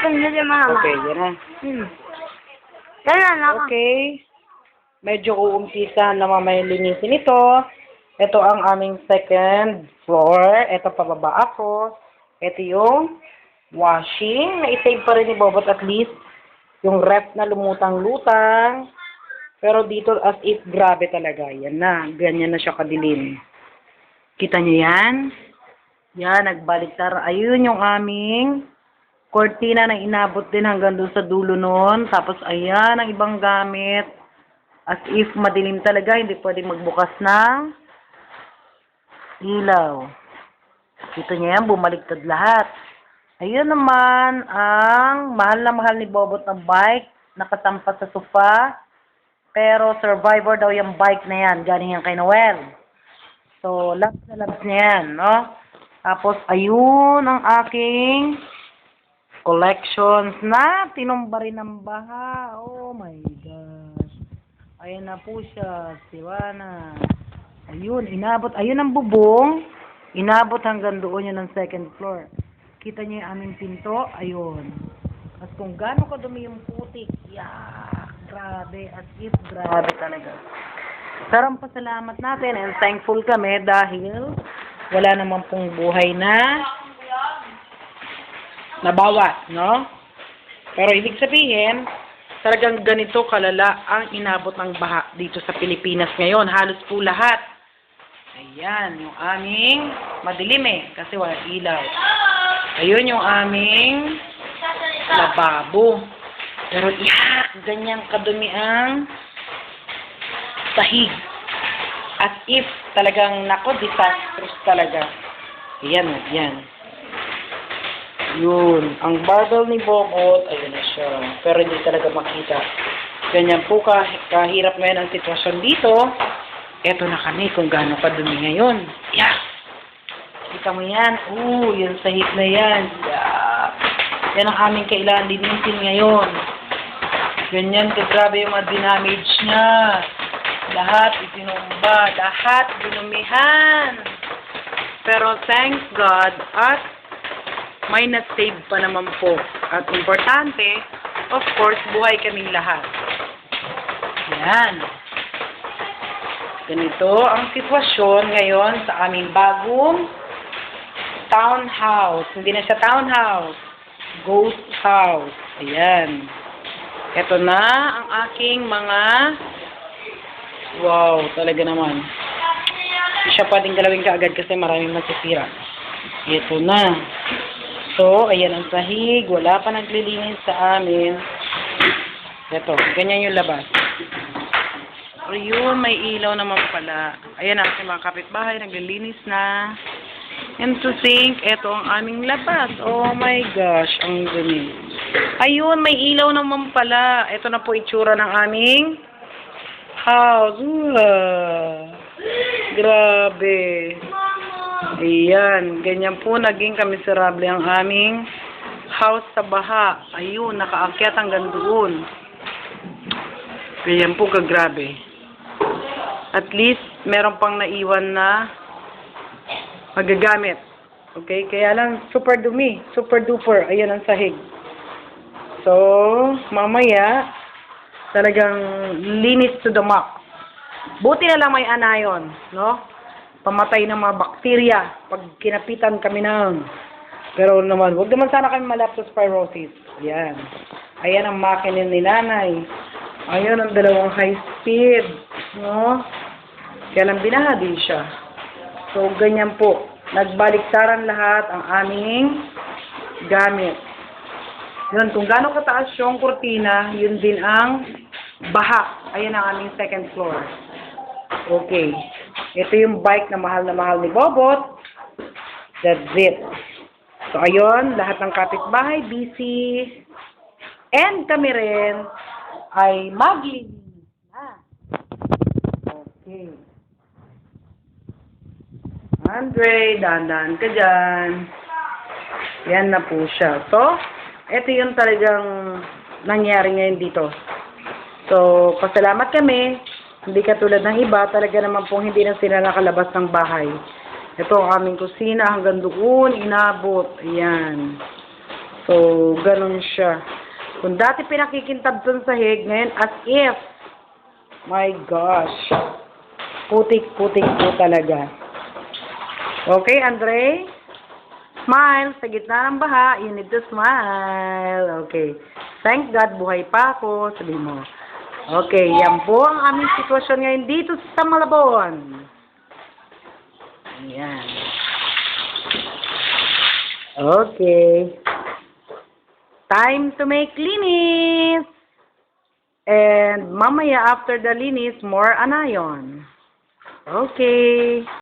Hindi, mama. Okay, yan na. Ganun ako. Okay. Medyo uumpisahan naman may linisin ito. Ito ang aming second floor. Ito pababa ako. Ito yung washing. Na-save pa rin ni Bobot at least yung ref na lumutang-lutang. Pero dito as if grabe talaga. Yan na. Ganyan na siya kadilim. Kita niyo yan? Yan, nagbaliktar. Ayun yung aming kortina na inabot din hanggang doon sa dulo nun. Tapos ayan ang ibang gamit. As if madilim talaga. Hindi pwedeng magbukas ng ilaw. Kita niyo yan, bumaliktad lahat. Ayun naman ang mahal na mahal ni Bobot na bike. Nakatampas sa sofa. Pero survivor daw yung bike na yan. Galing yan kay Noel. So, labs na labs niya yan, no? Tapos, ayun ang aking collections na tinumba rin ng baha. Oh my gosh. Ayan na po siya. Siwana. Ayun, inabot. Ayun ang bubong. Inabot hanggang doon yun ng second floor. Kita niyo yung aming pinto. Ayun. At kung gaano kadumi yung putik. Yeah. Grabe. As if grabe talaga. Pero ang pasalamat natin and thankful kami dahil wala naman pong buhay na nabawas, no? Pero ibig sabihin, talagang ganito kalala ang inabot ng baha dito sa Pilipinas ngayon. Halos po lahat. Ayan, yung aming madilim kasi wala ilaw. Ayun yung aming lababo. Pero ganyan kadumi ang sahig. As if talagang disastrous talaga. Ayan, yan. Yun. Ang barbell ni Bobot, ayun na siya. Pero hindi talaga makita. Ganyan po kahirap ngayon ang sitwasyon dito. Eto na kami kung gaano kadumi ngayon. Yeah. Kita mo yan. Yung sahig na yan. Yeah. Yan ang aming kailangan linisin ngayon. Ganyan grabe yung mga dinamage niya. Lahat itinumba. Lahat dinumihan. Pero thank God at may na-save pa naman po. At importante, of course, buhay kaming lahat. Yan. Ganito ang sitwasyon ngayon sa aming bagong townhouse. Hindi na siya townhouse. Ghost house. Ayan. Ito na ang aking mga wow, talaga naman. Hindi siya pwedeng galawin kaagad kasi maraming masisira. Ito na. So, ayan ang sahig. Wala pa naglilinis sa amin. Ito, ganyan yung labas. Pero yun, may ilaw naman pala. Ayan ang aking mga kapitbahay. Naglilinis na. And to think, ito ang aming labas. Oh my gosh, ang dumi. Ayun, may ilaw naman pala. Ito na po itsura ng aming house. Grabe. Ayan, ganyan po naging kamiserable ang aming house sa baha. Ayun, nakaakyat hanggang doon. Ganyan po kagrabe. At least, meron pang naiwan na magagamit. Okay? Kaya lang, super dumi. Super duper. Ayan ang sahig. So, mamaya, talagang linis to the max. Buti na lang may anayon, no? Pamatay ng mga bakterya pag kinapitan kami ng. Pero naman, huwag naman sana kami leptospirosis. Ayan. Ayan ang makina ni nanay. Ayan ang dalawang high speed, no? Kaya lang binaha din siya. So, ganyan po. Nagbaliktaran lahat ang aming gamit. Yun, kung gaano kataas yung kurtina, yun din ang baha. Ayan ang aming second floor. Okay. Ito yung bike na mahal ni Bobot. That's it. So, ayun, lahat ng kapitbahay, busy. And kami rin ay maglinis na. Okay. Andre, dahan-dahan ka dyan. Yan na po siya. So, ito yung talagang nangyari ngayon dito. So, pasalamat kami. Hindi katulad ng iba, talaga naman pong hindi na sila nakalabas ng bahay. Ito ang aming kusina hanggang doon, inabot. Ayan. So, ganun siya. Kung dati pinakikintab dun sa sahig, ngayon as if. My gosh. Putik-putik po talaga. Okay, Andre? Smile. Sa gitna ng baha, you need to smile. Okay. Thank God, buhay pa ako. Sabi mo. Okay, yan po ang aming sitwasyon ngayon dito sa Malabon. Ayan. Okay. Time to make linis. And mamaya after the linis, more anayon. Okay.